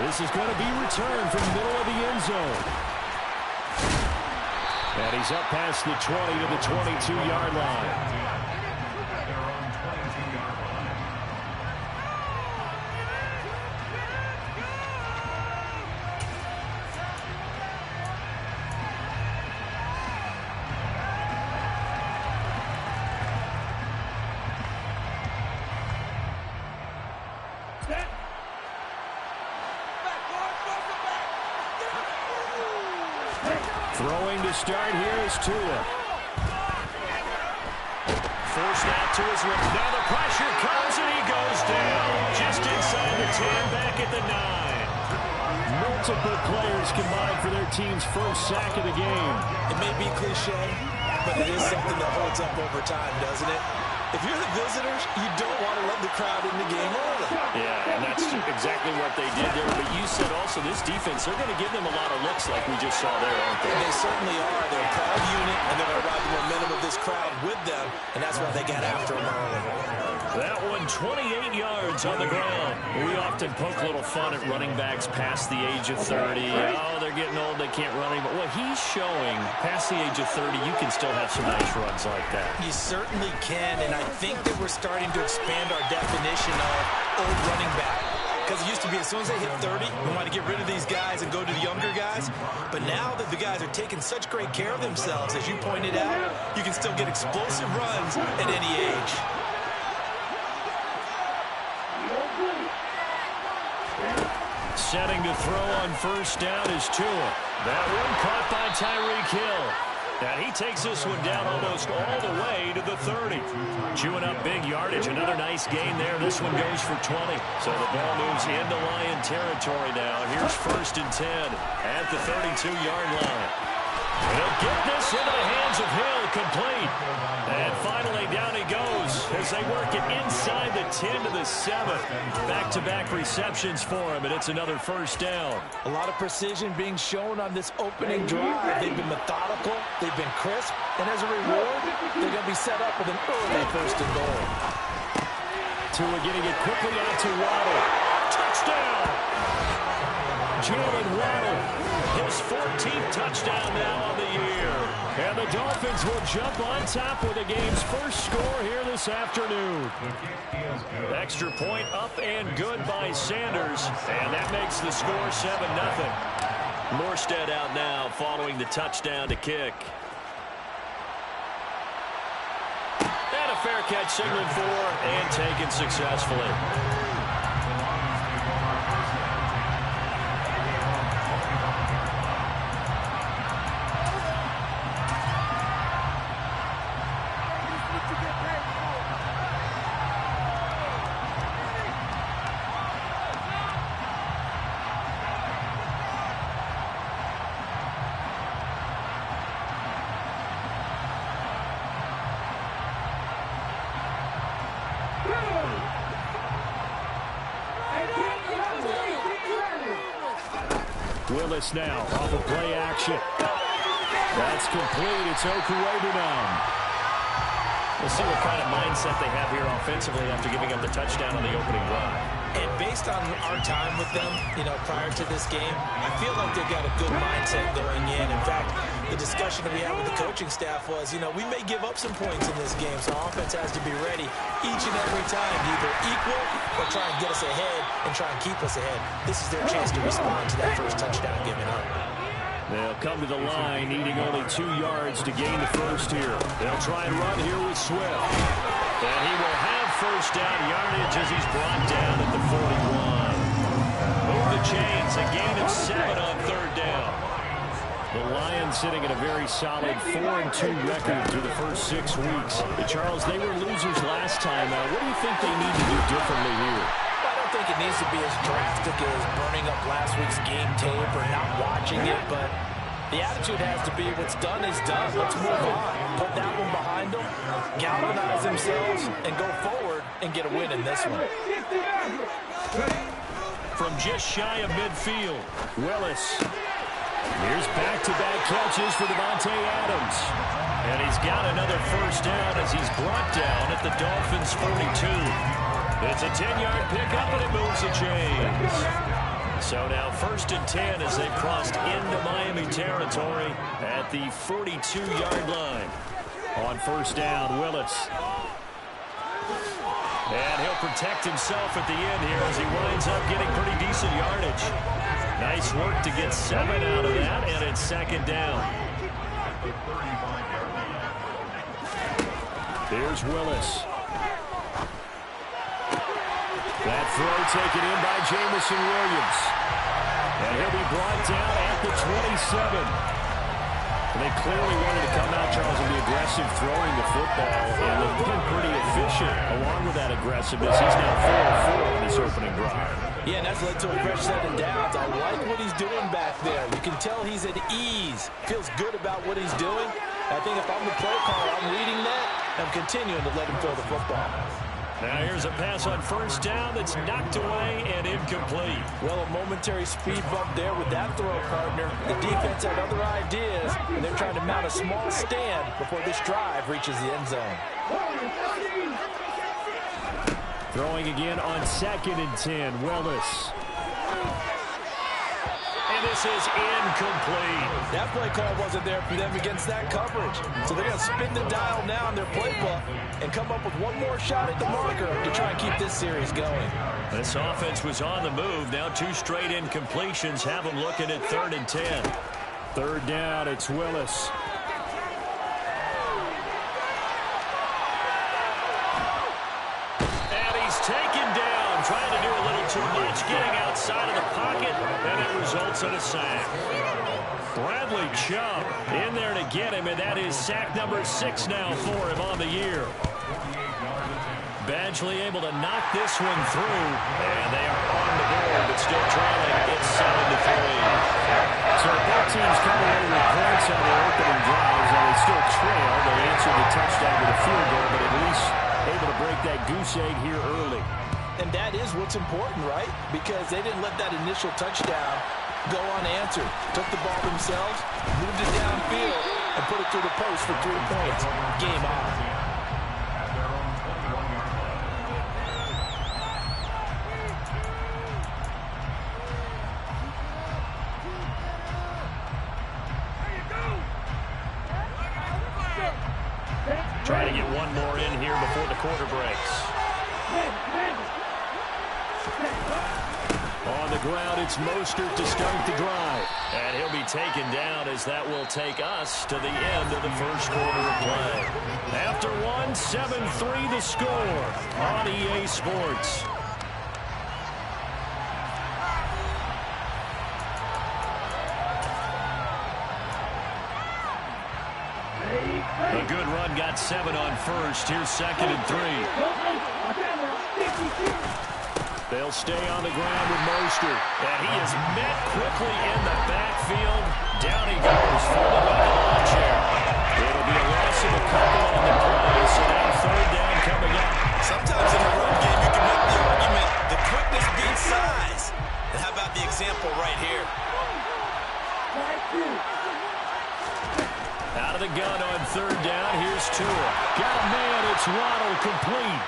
This is going to be returned from the middle of the end zone. And he's up past the 20 to the 22-yard line. Throwing to start here is Tua. Forced out to his left. Now the pressure comes and he goes down. Just inside the 10, back at the 9. Multiple players combined for their team's first sack of the game. It may be cliche, but it is something that holds up over time, doesn't it? If you're the visitors, you don't want to let the crowd in the game early. Yeah, and that's exactly what they did there. But you said also this defense, they're going to give them a lot of looks like we just saw there, aren't they? And they certainly are. They're a proud unit, and they're going to ride the momentum of this crowd with them, and that's why they got after them early. That one, 28 yards on the ground. We often poke a little fun at running backs past the age of 30. Oh, they're getting old, they can't run anymore. What he's showing, past the age of 30, you can still have some nice runs like that. You certainly can, and I think that we're starting to expand our definition of old running back. Because it used to be as soon as they hit 30, we want to get rid of these guys and go to the younger guys. But now that the guys are taking such great care of themselves, as you pointed out, you can still get explosive runs at any age. Setting to throw on first down is Tua. That one caught by Tyreek Hill. And he takes this one down almost all the way to the 30. Chewing up big yardage. Another nice gain there. This one goes for 20. So the ball moves into Lion territory now. Here's first and 10 at the 32-yard line. He'll get this into the hands of Hill, complete. And finally down he goes as they work it inside the 10 to the 7. Back-to-back receptions for him, and it's another first down. A lot of precision being shown on this opening drive. They've been methodical, they've been crisp, and as a reward, they're going to be set up with an early first and goal. Tua getting it quickly out to Waddle. Touchdown! Jalen Waddle. His 14th touchdown now on the year. And the Dolphins will jump on top with the game's first score here this afternoon. Extra point up and good by Sanders. And that makes the score 7-0. Morstead out now following the touchdown to kick. And a fair catch signaled for and taken successfully. Willis now off of play action. That's complete. It's Okuwebunam. We'll see what kind of mindset they have here offensively after giving up the touchdown on the opening drive. And based on our time with them, prior to this game, I feel like they've got a good mindset going in. In fact, the discussion that we had with the coaching staff was, we may give up some points in this game, so our offense has to be ready each and every time, either equal or try and get us ahead and try and keep us ahead. This is their chance to respond to that first touchdown given up. They'll come to the line, needing only 2 yards to gain the first here. They'll try and run here with Swift. And he will have first down yardage as he's brought down at the 41. Move the chains, a gain of 7 on third down. The Lions sitting at a very solid 4-2 record through the first 6 weeks. Charles, they were losers last time. What do you think they need to do differently here? I don't think it needs to be as drastic as burning up last week's game tape or not watching it, but the attitude has to be what's done is done. Let's move on. Put that one behind them, galvanize themselves, and go forward and get a win in this one. From just shy of midfield, Willis. Here's back-to-back catches for Devontae Adams. And he's got another first down as he's brought down at the Dolphins' 42. It's a 10-yard pickup, and it moves the chains. So now 1st and 10 as they've crossed into Miami territory at the 42-yard line. On 1st down, Willis. And he'll protect himself at the end here as he winds up getting pretty decent yardage. Nice work to get 7 out of that, and it's 2nd down. Here's Willis. That throw taken in by Jamison Williams. And he'll be brought down at the 27. And they clearly wanted to come out, Charles, and be aggressive throwing the football. And they've been pretty efficient along with that aggressiveness. He's now 4-4 on this opening drive. Yeah, and that's led to a fresh 7 downs. I like what he's doing back there. You can tell he's at ease. Feels good about what he's doing. I think if I'm the play caller, I'm reading that. I'm continuing to let him throw the football. Now here's a pass on 1st down that's knocked away and incomplete. Well, a momentary speed bump there with that throw, partner. The defense had other ideas, and they're trying to mount a small stand before this drive reaches the end zone. Throwing again on 2nd and 10, Willis. And this is incomplete. That play call wasn't there for them against that coverage. So they're going to spin the dial now in their playbook and come up with one more shot at the marker to try and keep this series going. This offense was on the move. Now 2 straight incompletions have them looking at 3rd and 10. 3rd down, it's Willis. And he's taken down, trying to do a little too much, getting outside of the pocket, and it results in a sack. Bradley Chubb in there to get him, and that is sack number 6 now for him on the year. Badgley able to knock this one through, and they are on the board, but still trailing. It's 7-3. So both teams coming away with points on their opening drives, and they still trail. They answered the touchdown with a field goal, but at least able to break that goose egg here early. And that is what's important, right? Because they didn't let that initial touchdown go unanswered. Took the ball themselves, moved it downfield, and put it through the post for 3 points. Game on. Trying to get one more in here before the quarter breaks. On the ground, it's Mostert to start the drive. And he'll be taken down as that will take us to the end of the first quarter of play. After 7-3 the score on EA Sports. A good run got 7 on 1st. Here's 2nd and 3. They'll stay on the ground with Mostert. And he is met quickly in the backfield. Down he goes, falling by the lawn chair. It'll be a loss of a couple on the play, so now 3rd down coming up. Sometimes in a run game, you can make the argument the quickness beats size. And how about the example right here? Out of the gun on 3rd down. Here's Tua. Got a man. It's Waddle complete.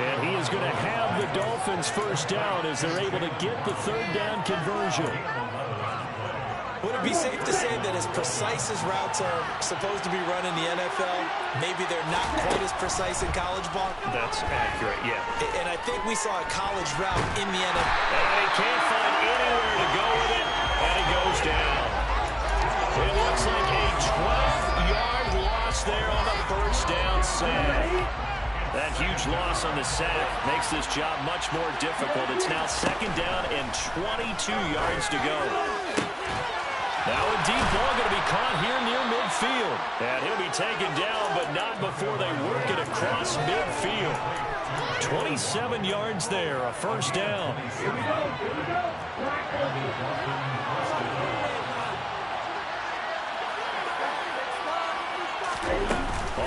And he is going to have the Dolphins first down as they're able to get the 3rd down conversion. Would it be safe to say that as precise as routes are supposed to be run in the NFL, maybe they're not quite as precise in college ball? That's accurate, yeah. And I think we saw a college route in the NFL. And he can't find anywhere to go with it, and he goes down. It looks like a 12-yard loss there on the first down sack. That huge loss on the sack makes this job much more difficult. It's now 2nd down and 22 yards to go. Now a deep ball going to be caught here near midfield. And he'll be taken down, but not before they work it across midfield. 27 yards there, a first down.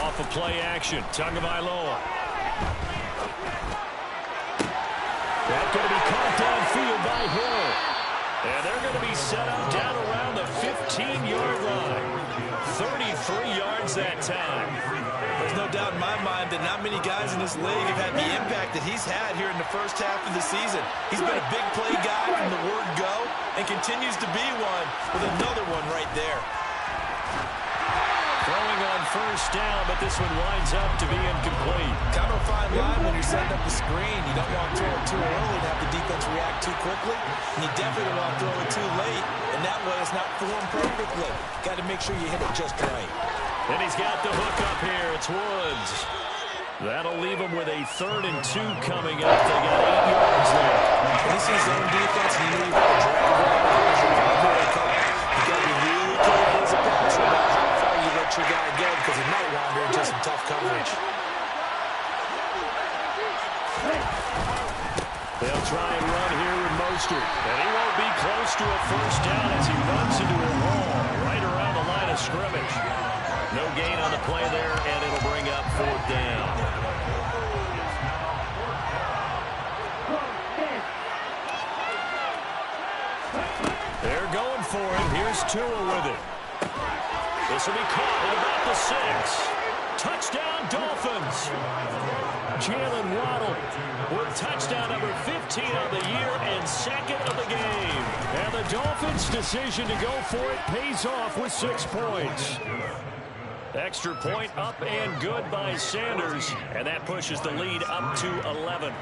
Off of play action, Tagovailoa. That's going to be caught downfield by Hill. And they're going to be set up down around the 15-yard line. 33 yards that time. There's no doubt in my mind that not many guys in this league have had the impact that he's had here in the first half of the season. He's been a big play guy from the word go. and continues to be one with another one right there. Throwing on first down, but this one winds up to be incomplete. Kind of a fine line when you're setting up the screen. You don't want to throw it too early to have the defense react too quickly. And you definitely don't want to throw it too late. And that way it's not formed perfectly. Got to make sure you hit it just right. And he's got the hook up here. It's Woods. That'll leave him with a 3rd and 2 coming up. They got 8 yards there. When you see zone defense and you know you've got a drag route, you got to be really careful as a passer about how far you let your guy go because he might wander into some tough coverage. They'll try and run here with Mostert. And he won't be close to a first down as he runs into a wall right around the line of scrimmage. No gain on the play there, and it'll bring up 4th down. They're going for him. Here's Tua with it. This will be caught at about the 6. Touchdown, Dolphins. Jalen Waddle with touchdown number 15 of the year and 2nd of the game. And the Dolphins' decision to go for it pays off with 6 points. Extra point up and good by Sanders, and that pushes the lead up to 11.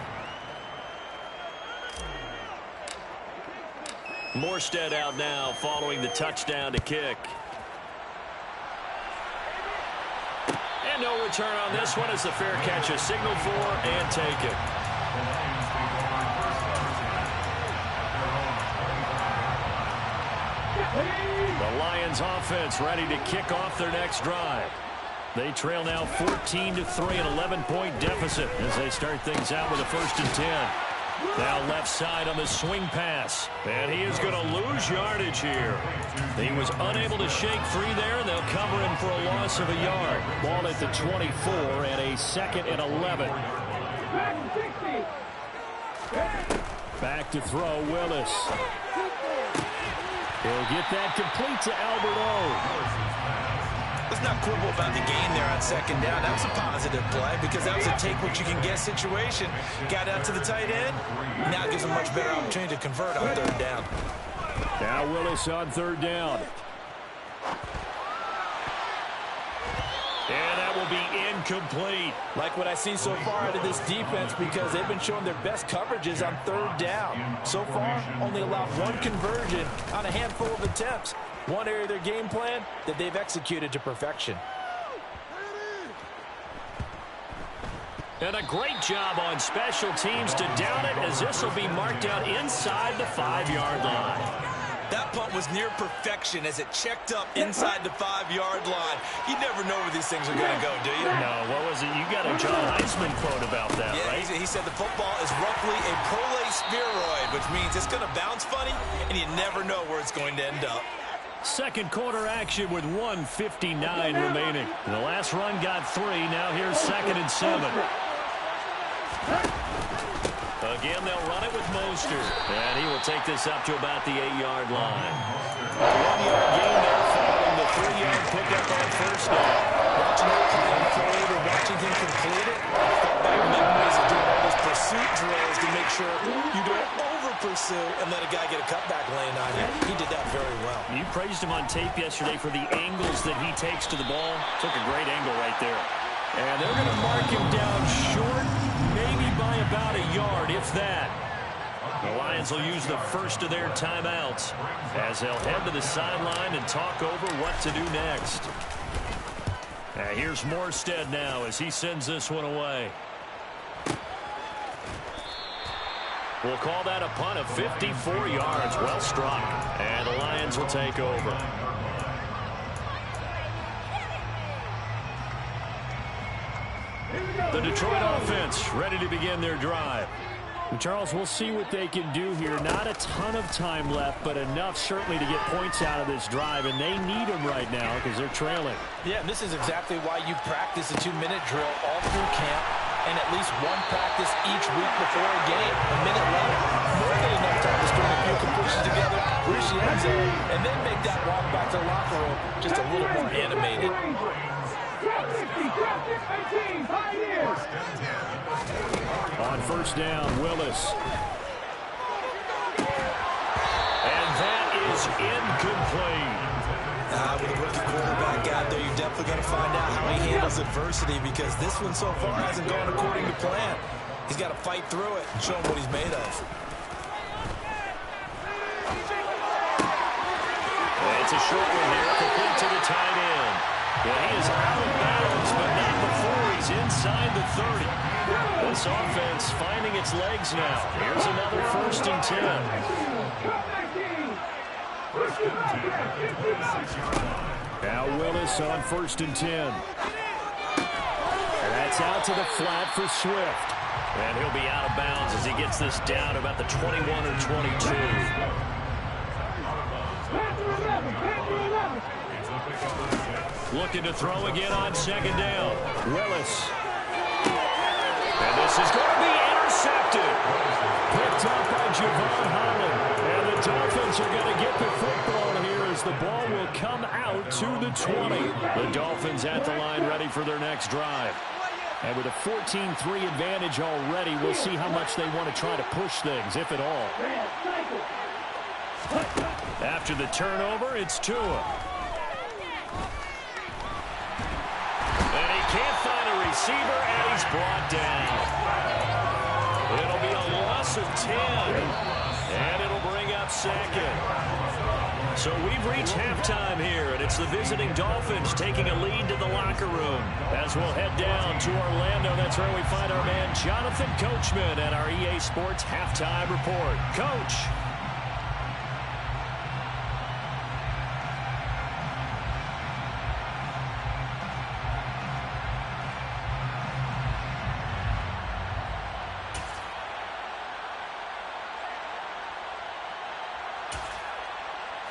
Morstead out now following the touchdown to kick. And no return on this one as the fair catch is signaled for and taken. The Lions offense ready to kick off their next drive. They trail now 14-3, an 11-point deficit as they start things out with a 1st and 10. Now left side on the swing pass. And he is going to lose yardage here. He was unable to shake free there, and they'll cover him for a loss of a yard. Ball at the 24 and a 2nd and 11. Back to throw, Willis. He'll get that complete to Albert O. Let's not quibble about the gain there on 2nd down. That was a positive play because that was a take-what-you-can-get situation. Got out to the tight end. Now gives him a much better opportunity to convert on 3rd down. Now Willis on 3rd down. And that will be incomplete. Like what I've seen so far out of this defense because they've been showing their best coverages on 3rd down. So far, only allowed 1 conversion on a handful of attempts. One area of their game plan that they've executed to perfection. And a great job on special teams to down it as this will be marked out inside the 5-yard line. That punt was near perfection as it checked up inside the 5-yard line. You never know where these things are going to go, do you? No, what was it? You got a John Heisman quote about that, right? He said the football is roughly a prolate spheroid, which means it's going to bounce funny, and you never know where it's going to end up. Second quarter action with 1:59 remaining. The last run got 3. Now here's 2nd and 7. Again, they'll run it with Mostert. And he will take this up to about the 8-yard line. A 1-yard gain there following the 3-yard pickup on 1st down. Watching that play unfold or watching him complete it, I thought back memories of doing all those pursuit drills to make sure you don't over-pursue and let a guy get a cutback lane on you. He did that very well. You praised him on tape yesterday for the angles that he takes to the ball. Took a great angle right there. And they're going to mark him down short, maybe by about a yard, if that. The Lions will use the first of their timeouts as they'll head to the sideline and talk over what to do next. Here's Morstead now as he sends this one away. We'll call that a punt of 54 yards. Well struck. And the Lions will take over. The Detroit offense ready to begin their drive. And Charles, we'll see what they can do here. Not a ton of time left, but enough certainly to get points out of this drive, and they need them right now because they're trailing. Yeah, and this is exactly why you practice a 2-minute drill all through camp and at least one practice each week before a game. A minute left, more than enough time to string a few completions together, reach the end zone, and then make that walk back to the locker room just a little more animated. On first down, Willis. And that With a rookie quarterback out there, you're definitely going to find out how he handles adversity, because this one so far hasn't gone according to plan. He's got to fight through it and show him what he's made of. It's a short one here, complete to the tight end. Well, he is out of bounds, but not before he's inside the 30. This offense finding its legs now. Here's another 1st and 10. Now Willis on 1st and 10. And that's out to the flat for Swift. And he'll be out of bounds as he gets this down about the 21 or 22. Looking to throw again on 2nd down. Willis. And this is going to be intercepted. Picked up by Javon Holland. And the Dolphins are going to get the football here as the ball will come out to the 20. The Dolphins at the line ready for their next drive. And with a 14-3 advantage already, we'll see how much they want to try to push things, if at all. After the turnover, it's Tua. And he can't find a receiver, and he's brought down. It'll be a loss of 10, and it'll bring up 2nd. So we've reached halftime here, and it's the visiting Dolphins taking a lead to the locker room. As we'll head down to Orlando, that's where we find our man Jonathan Coachman at our EA Sports Halftime Report. Coach.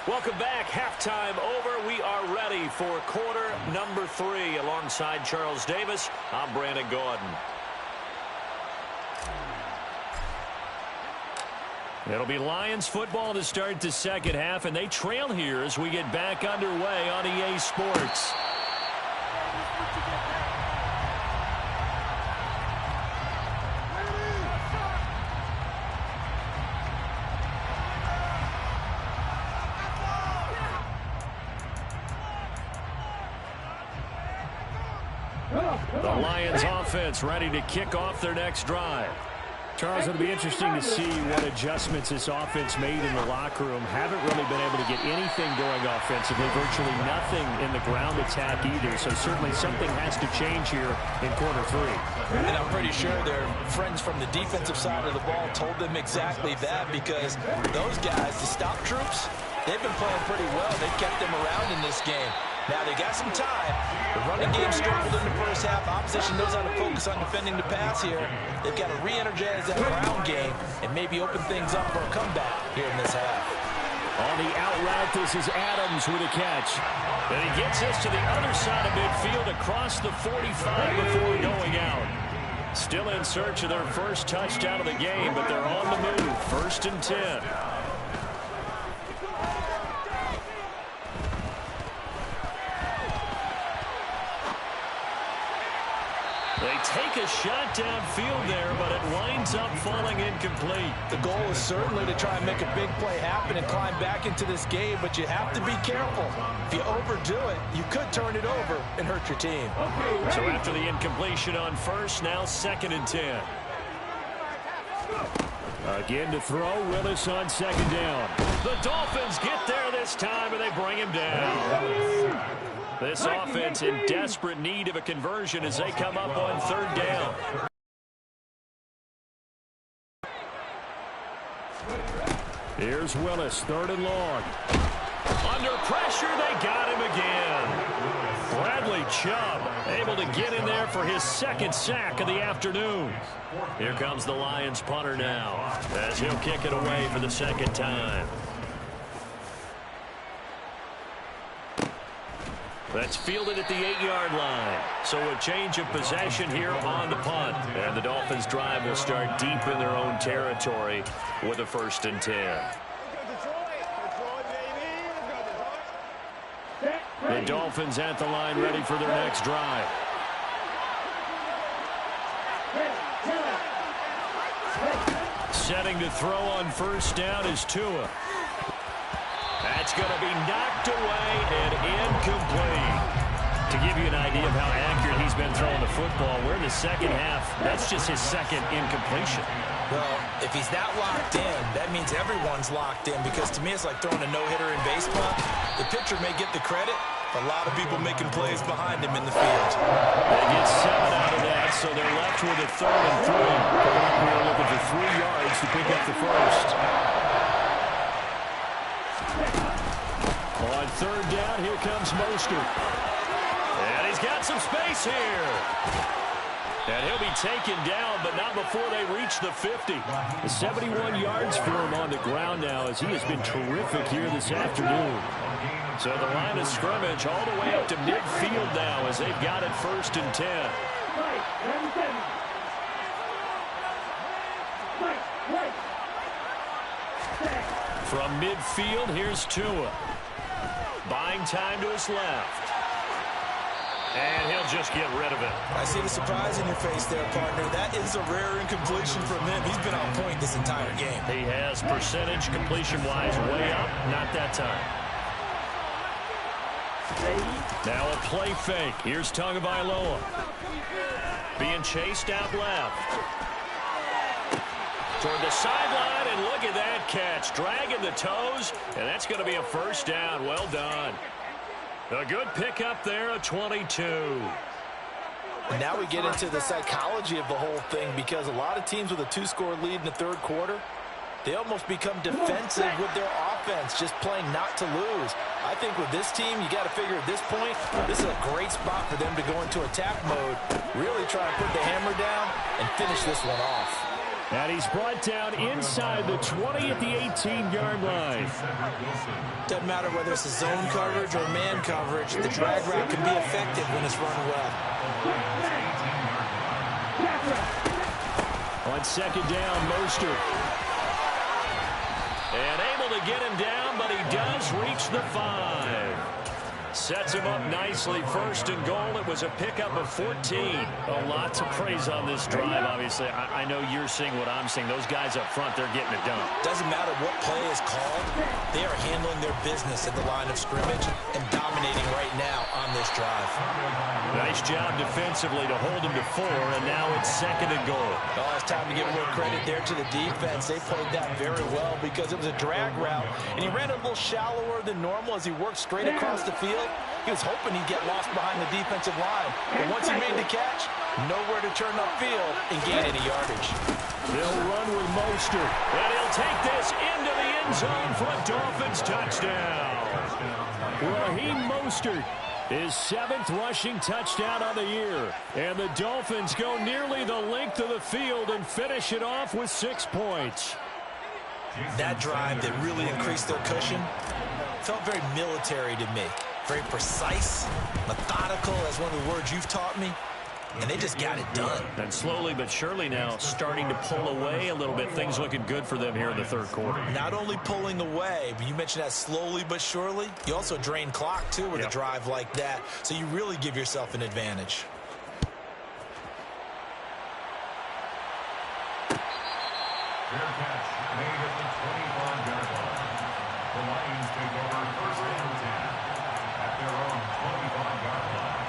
Welcome back. Halftime over. We are ready for quarter number 3. Alongside Charles Davis, I'm Brandon Gordon. It'll be Lions football to start the second half, and they trail here as we get back underway on EA Sports. The Lions offense ready to kick off their next drive. Charles, it'll be interesting to see what adjustments this offense made in the locker room. Haven't really been able to get anything going offensively, virtually nothing in the ground attack either. So certainly something has to change here in quarter 3. And I'm pretty sure their friends from the defensive side of the ball told them exactly that, because those guys, the stop troops, they've been playing pretty well. They've kept them around in this game. Now they got some time. The running game struggled in the first half. Opposition knows how to focus on defending the pass here. They've got to re-energize that ground game and maybe open things up for a comeback here in this half. On the out route, this is Adams with a catch. And he gets this to the other side of midfield across the 45 before going out. Still in search of their first touchdown of the game, but they're on the move. 1st and 10. They take a shot downfield there, but it winds up falling incomplete. The goal is certainly to try and make a big play happen and climb back into this game, but you have to be careful. If you overdo it, you could turn it over and hurt your team. So after the incompletion on 1st, now 2nd and 10. Again to throw, Willis on 2nd down. The Dolphins get there this time, and they bring him down. This offense in desperate need of a conversion as they come up on 3rd down. Here's Willis, 3rd and long. Under pressure, they got him again. Bradley Chubb able to get in there for his 2nd sack of the afternoon. Here comes the Lions punter now as he'll kick it away for the 2nd time. That's fielded at the 8-yard line. So a change of possession here on the punt. And the Dolphins drive will start deep in their own territory with a 1st and 10. The Dolphins at the line ready for their next drive. Setting to throw on 1st down is Tua. At That's going to be knocked away and incomplete. To give you an idea of how accurate he's been throwing the football, we're in the second half. That's just his second incompletion. Well, if he's that locked in, that means everyone's locked in, because to me it's like throwing a no-hitter in baseball. The pitcher may get the credit, but a lot of people making plays behind him in the field. They get 7 out of that, so they're left with a 3rd and 3. We're looking for 3 yards to pick up the first. On 3rd down, here comes Mostert. And he's got some space here. And he'll be taken down, but not before they reach the 50. 71 yards for him on the ground now, as he has been terrific here this afternoon. So the line of scrimmage all the way up to midfield now, as they've got it 1st and 10. From midfield, here's Tua. Buying time to his left. And he'll just get rid of it. I see the surprise in your face there, partner. That is a rare incompletion from him. He's been on point this entire game. He has percentage completion-wise way up. Not that time. Now a play fake. Here's Tagovailoa. Being chased out left. Toward the sideline, and look at that catch. Dragging the toes, and that's going to be a 1st down. Well done. A good pickup there, a 22. And now we get into the psychology of the whole thing, because a lot of teams with a 2-score lead in the 3rd quarter, they almost become defensive with their offense, just playing not to lose. I think with this team, you got to figure at this point, this is a great spot for them to go into attack mode, really try and put the hammer down and finish this one off. And he's brought down inside the 20 at the 18-yard line. Doesn't matter whether it's a zone coverage or man coverage, the drag route can be effective when it's run well. On 2nd down, Mostert. And able to get him down, but he does reach the 5. Sets him up nicely. 1st and goal. It was a pickup of 14. A lot to praise on this drive, obviously. I know you're seeing what I'm seeing. Those guys up front, they're getting it done. Doesn't matter what play is called. They are handling their business at the line of scrimmage and dominating right now on this drive. Nice job defensively to hold him to 4, and now it's 2nd and goal. Oh, it's time to give a little credit there to the defense. They played that very well, because it was a drag route, and he ran a little shallower than normal as he worked straight across the field. He was hoping he'd get lost behind the defensive line. But once he made the catch, nowhere to turn upfield and gain any yardage. They'll run with Mostert. And he'll take this into the end zone for a Dolphins touchdown. Raheem Mostert, his 7th rushing touchdown on the year. And the Dolphins go nearly the length of the field and finish it off with 6 points. That drive that really increased their cushion felt very military to me. Very precise, methodical, as one of the words you've taught me. And they just got it done. And slowly but surely now starting to pull away a little bit. Things looking good for them here in the 3rd quarter. Not only pulling away, but you mentioned that slowly but surely. You also drain clock, too, with a drive like that. So you really give yourself an advantage. Fair catch made at the 25-yard line. The Lions take over 1st and 10 at their own 25-yard line.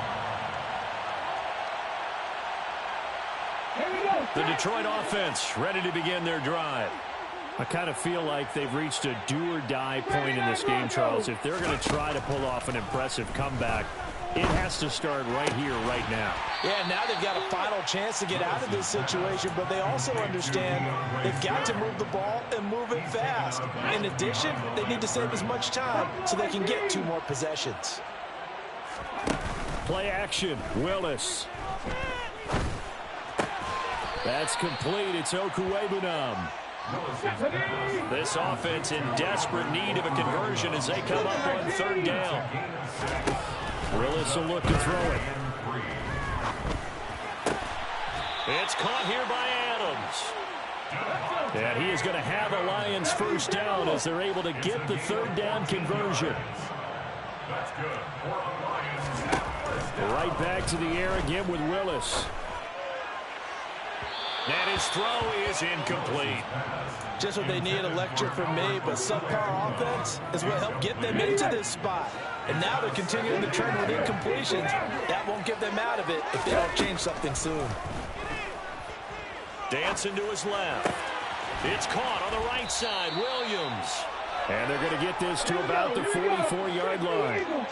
The Detroit offense ready to begin their drive. I kind of feel like they've reached a do-or-die point in this game, Charles. If they're going to try to pull off an impressive comeback, it has to start right here, right now. Yeah, now they've got a final chance to get out of this situation, but they also understand they've got to move the ball and move it fast. In addition, they need to save as much time so they can get 2 more possessions. Play action, Willis. That's complete. It's Okuwebunam. This offense in desperate need of a conversion as they come up on 3rd down. Willis will look to throw it. It's caught here by Adams. And he is going to have a Lions 1st down as they're able to get the 3rd down conversion. That's good. Right back to the air again with Willis. And his throw is incomplete. Just what they need, a lecture from me, but subpar offense is what helped get them into this spot. And now they're continuing the trend with incompletions. That won't get them out of it if they don't change something soon. Dancing to his left. It's caught on the right side. Williams. And they're going to get this to about the 44-yard line.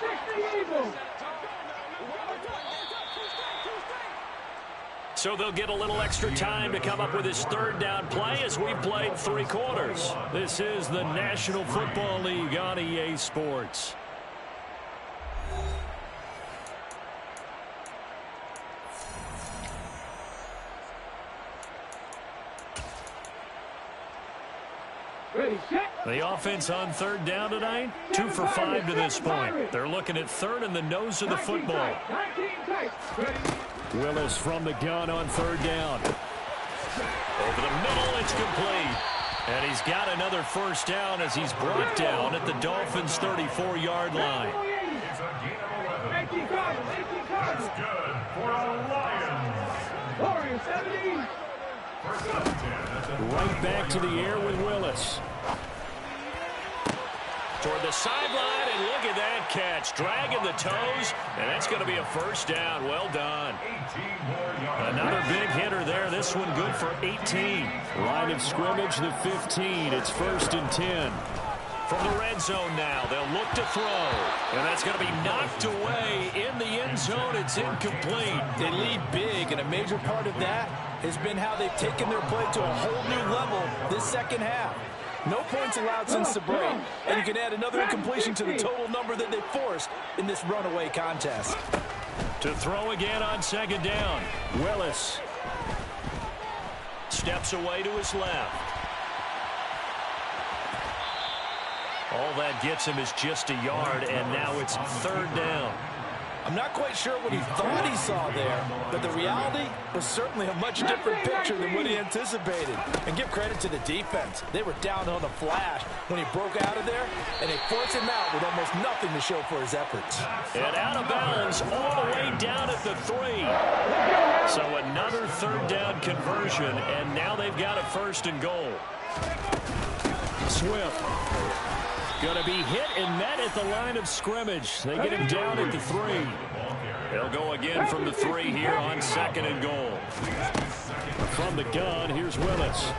So they'll get a little extra time to come up with his third down play as we've played 3 quarters. This is the National Football League on EA Sports. The offense on third down tonight, 2 for 5 to this point. They're looking at third in the nose of the football. Willis from the gun on third down. Over the middle, it's complete. And he's got another first down as he's brought down at the Dolphins' 34-yard line. It's a gain of 11. That's good for the Lions. Right back to the air with Willis. Toward the sideline, and look at that catch. Dragging the toes, and that's going to be a first down. Well done. Another big hitter there. This one good for 18. Line of scrimmage, the 15. It's 1st and 10. From the red zone now, they'll look to throw. And that's going to be knocked away in the end zone. It's incomplete. They lead big, and a major part of that has been how they've taken their play to a whole new level this second half. No points allowed since the break, and you can add another incompletion to the total number that they forced in this runaway contest. To throw again on second down. Willis steps away to his left. All that gets him is just a yard, and now it's third down. I'm not quite sure what he thought he saw there, but the reality was certainly a much different picture than what he anticipated. And give credit to the defense. They were down on a flash when he broke out of there, and they forced him out with almost nothing to show for his efforts. And out of bounds all the way down at the 3. So another third down conversion, and now they've got a 1st and goal. Swift. Going to be hit and met at the line of scrimmage. They get him down at the 3. They'll go again from the 3 here on 2nd and goal. From the gun, here's Willis.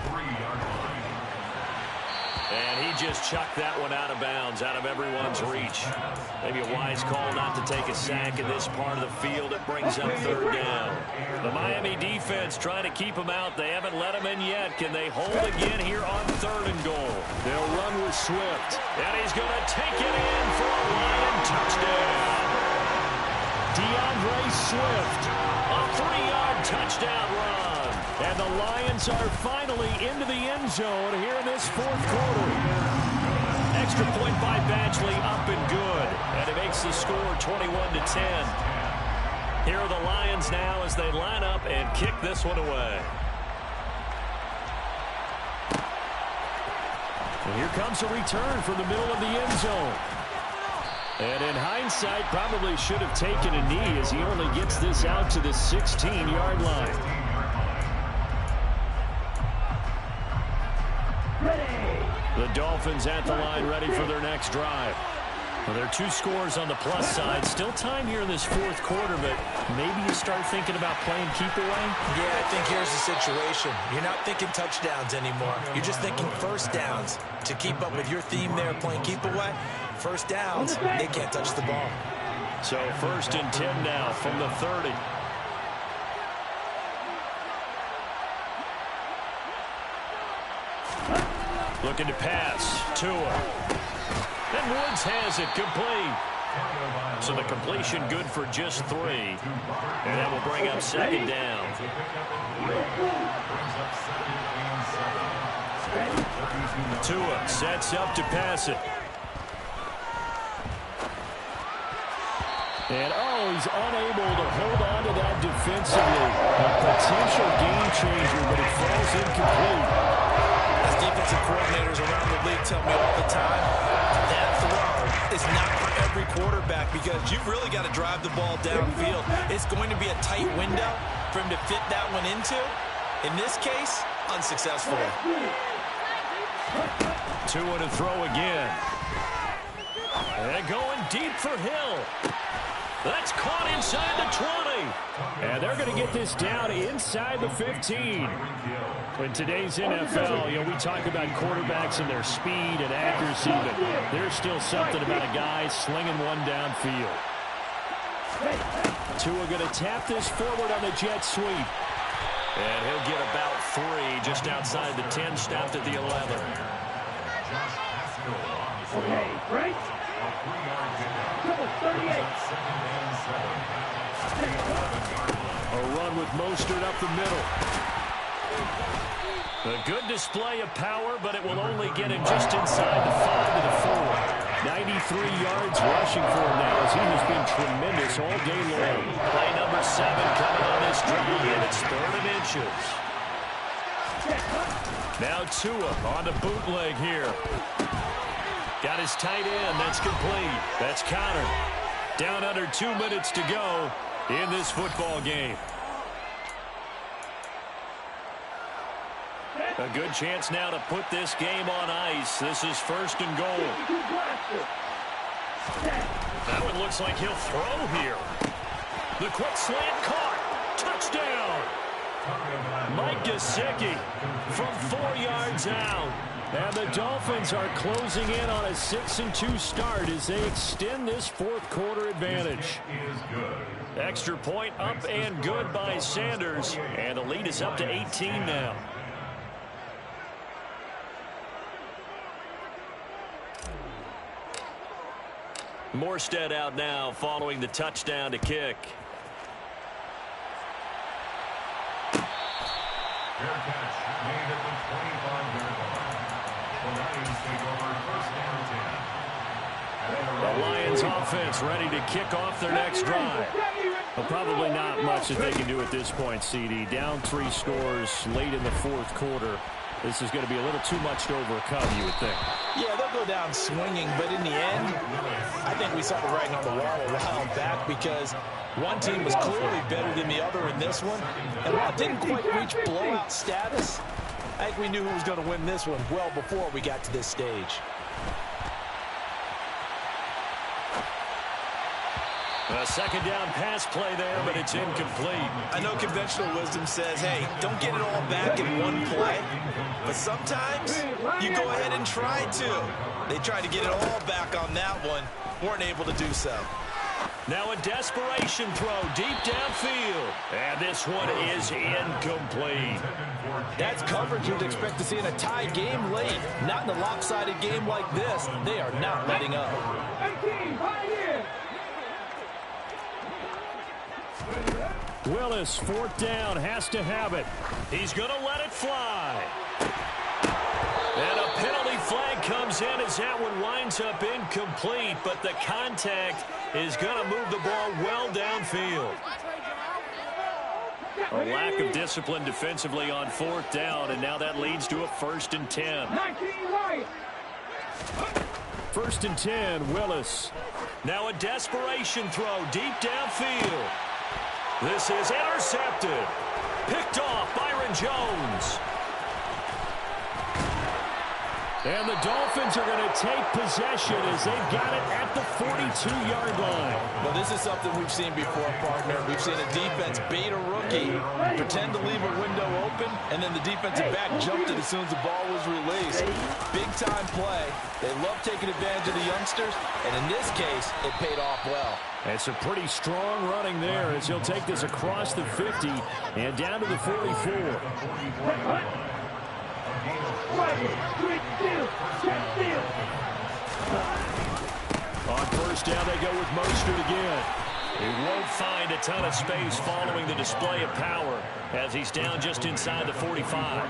And he just chucked that one out of bounds, out of everyone's reach. Maybe a wise call not to take a sack in this part of the field. It brings up third down. The Miami defense trying to keep him out. They haven't let him in yet. Can they hold again here on 3rd and goal? They'll run with Swift. And he's going to take it in for a Lion touchdown. DeAndre Swift, a 3-yard touchdown run. And the Lions are finally into the end zone here in this 4th quarter. Extra point by Badgley, up and good. And it makes the score 21-10. Here are the Lions now as they line up and kick this one away. And here comes a return from the middle of the end zone. And in hindsight, probably should have taken a knee as he only gets this out to the 16-yard line. The Dolphins at the line ready for their next drive. Well, there are 2 scores on the plus side. Still time here in this 4th quarter, but maybe you start thinking about playing keep away? Yeah, I think here's the situation. You're not thinking touchdowns anymore. You're just thinking first downs. To keep up with your theme there, playing keep away, first downs, they can't touch the ball. So 1st and 10 now from the 30. Looking to pass. Tua. And Woods has it complete. So the completion good for just 3. And that will bring up 2nd down. Tua sets up to pass it. And, he's unable to hold on to that defensively. A potential game changer, but it falls incomplete. As defensive coordinators around the league tell me all the time, that throw is not for every quarterback because you've really got to drive the ball downfield. It's going to be a tight window for him to fit that one into. In this case, unsuccessfully. Tua to throw again. And going deep for Hill. That's caught inside the 20. And they're going to get this down inside the 15. In today's NFL, we talk about quarterbacks and their speed and accuracy, but there's still something about a guy slinging one downfield. Tua going to tap this forward on the jet sweep. And he'll get about 3 just outside the 10, stopped at the 11. Okay, break. Number 38. A run with Mostert up the middle. A good display of power, but it will only get him just inside the 5 to the 4. 93 yards rushing for him now, as he has been tremendous all day long. Play number 7 coming on this drive, and it's 3rd and inches. Now Tua on the bootleg here. Got his tight end. That's complete. That's countered. Down under 2 minutes to go in this football game. A good chance now to put this game on ice. This is 1st and goal. That one looks like he'll throw here. The quick slant caught. Touchdown. Mike Gesicki from 4 yards out. And the Dolphins are closing in on a 6-2 start as they extend this 4th quarter advantage. Extra point up and good by Sanders. And the lead is up to 18 now. Morstead out now following the touchdown to kick. Fair catch made at the 25-yard line. The Lions take over 1st and 10. The Lions offense ready to kick off their next drive. Well, probably not much that they can do at this point, CD. Down 3 scores late in the 4th quarter. This is going to be a little too much to overcome, you would think. Yeah, they'll go down swinging, but in the end, I think we saw the writing on the wall a while back because one team was clearly better than the other in this one. And while it didn't quite reach blowout status, I think we knew who was going to win this one well before we got to this stage. A 2nd down pass play there, but it's incomplete. I know conventional wisdom says, hey, don't get it all back in one play. But sometimes you go ahead and try to. They tried to get it all back on that one. Weren't able to do so. Now a desperation throw deep downfield. And this one is incomplete. That's coverage you'd expect to see in a tie game late. Not in a lopsided game like this. They are not letting up. 18, pioneer. Willis, 4th down, has to have it. He's going to let it fly. And a penalty flag comes in as that one winds up incomplete, but the contact is going to move the ball well downfield. A lack of discipline defensively on 4th down, and now that leads to a 1st and 10. 19 right. 1st and 10, Willis. Now a desperation throw deep downfield. This is intercepted. Picked off Byron Jones. And the Dolphins are going to take possession as they've got it at the 42-yard line. Well, this is something we've seen before, partner. We've seen a defense bait a rookie, pretend to leave a window open, and then the defensive back jumped it as soon as the ball was released. Big-time play. They love taking advantage of the youngsters, and in this case, it paid off well. It's a pretty strong running there as he'll take this across the 50 and down to the 44. On 1st down, they go with Mostert again. He won't find a ton of space following the display of power as he's down just inside the 45.